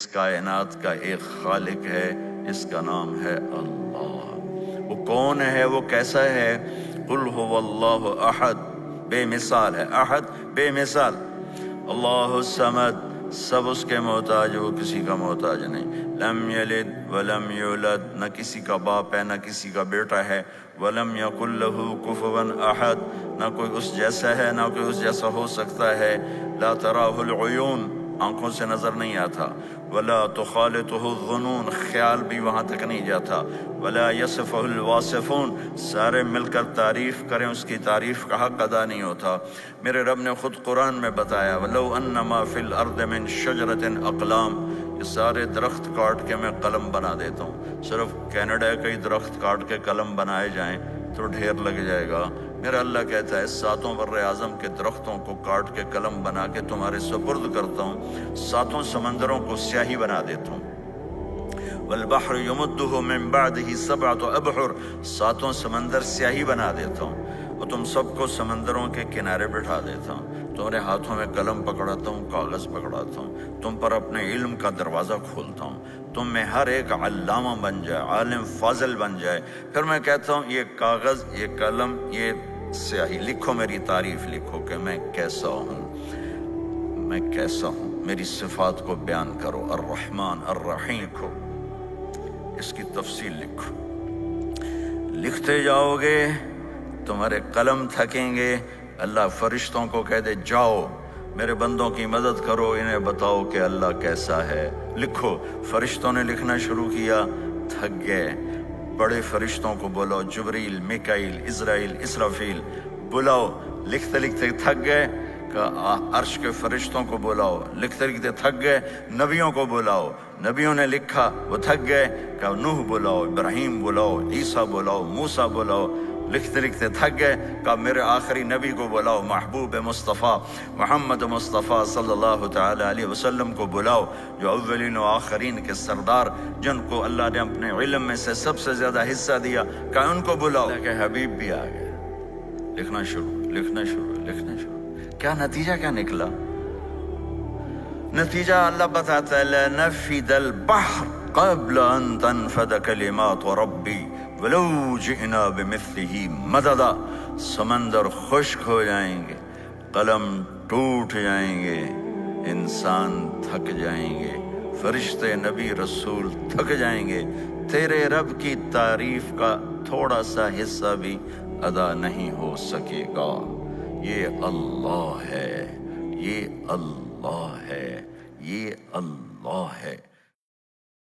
اس کائنات کا ایک خالق ہے جس کا نام ہے اللہ۔ وہ کون ہے، وہ کیسا ہے؟ قل هو اللہ احد، بے مثال ہے، احد بے مثال، اللہ الصمد سب اس کے محتاج، وہ کسی کا محتاج نہیں، لم یلد ولم یولد نہ کسی کا باپ ہے نہ کسی کا بیٹا ہے، ولم یکن لہ کفوا احد نہ کوئی اس جیسا ہے نہ کوئی اس جیسا ہو سکتا ہے، لا تراہ العیون آنکھوں سے نظر نہیں آتا، ولا تخالطہ الظنون خیال بھی وہاں تک نہیں جاتا، ولا یصفہ الواصفون سارے مل کر تعریف کریں اس کی تعریف کا حق ادا نہیں ہوتا۔ میرے رب نے خود قرآن میں بتایا وَلَوْ أَنَّمَا فِي الْأَرْضِ مِن شَجْرَةٍ أَقْلَامٍ، یہ سارے درخت کاٹ کے میں قلم بنا دیتا ہوں، صرف کینیڈا کے درخت کاٹ کے قلم بنائے جائیں تو ڈھیر لگ جائے گا۔ میرا اللہ کہتا ہے ساتوں بر اعظم کے درختوں کو کاٹ کے قلم بنا کے تمہارے سپرد کرتا ہوں، ساتوں سمندروں کو سیاہی بنا دیتا ہوں، والبحر یمدہ من بعدہ سبعۃ ابحر ساتوں سمندر سیاہی بنا دیتا ہوں، اور تم سب کو سمندروں کے کنارے بٹھا دیتا ہوں، تمہارے ہاتھوں میں قلم پکڑاتا ہوں، کاغذ پکڑاتا ہوں، تم پر اپنے علم کا دروازہ کھولتا ہوں، تم میں ہر ایک علامہ بن جائے، عالم فاضل بن جائے، پھر میں کہتا ہوں یہ کاغذ، یہ قلم، یہ سیاہی لکھو، میری تعریف لکھو کہ میں کیسا ہوں، میں کیسا ہوں، میری صفات کو بیان کرو، الرحمن الرحیم لکھو، اس کی تفصیل لکھو، لکھتے جاؤ گے تمہارے قلم تھکیں گے، اللہ فرشتوں کو کہہ دے جاؤ میرے بندوں کی مدد کرو، انہیں بتاؤ کہ اللہ کیسا ہے، لکھو، فرشتوں نے لکھنا شروع کیا، تھک گئے، بڑے فرشتوں کو بلاؤ، جبریل، میکائیل، اسرائیل، اسرافیل بلاؤ، لکھتے لکھتے تھک گئے، کہ عرش کے فرشتوں کو بلاؤ، لکھتے لکھتے تھک گئے، نبیوں کو بلاؤ، نبیوں نے لکھا وہ تھک گئے، کہ نوح بلاؤ، ابراہیم بلاؤ، عیسیٰ بلاؤ، موسیٰ بلاؤ، لکھتے لکھتے تھک گئے، کہ میرے آخری نبی کو بلاؤ، محبوب مصطفیٰ محمد مصطفیٰ صلی اللہ تعالیٰ علیہ وسلم کو بلاؤ، جو اولین و آخرین کے سردار، جن کو اللہ نے اپنے علم میں سے سب سے زیادہ حصہ دیا، کہ ان کو بلاؤ، کہ حبیب بھی آ گئے، لکھنا شروع، لکھنا شروع، لکھنا شروع۔ کیا نتیجہ کیا نکلا؟ نتیجہ اللہ بتاتا ہے لَنَفِدَ الْبَحْرُ قَبْلَ أَن تَنْفَدَ كَلِمَاتُ رَبِّي وَلَوْ جِئْنَا بِمِثْلِهِ مَدَدًا سمندر خشک ہو جائیں گے، قلم ٹوٹ جائیں گے، انسان تھک جائیں گے، فرشتے نبی رسول تھک جائیں گے، تیرے رب کی تعریف کا تھوڑا سا حصہ بھی ادا نہیں ہو سکے گا۔ یہ اللہ ہے، یہ اللہ ہے، یہ اللہ ہے۔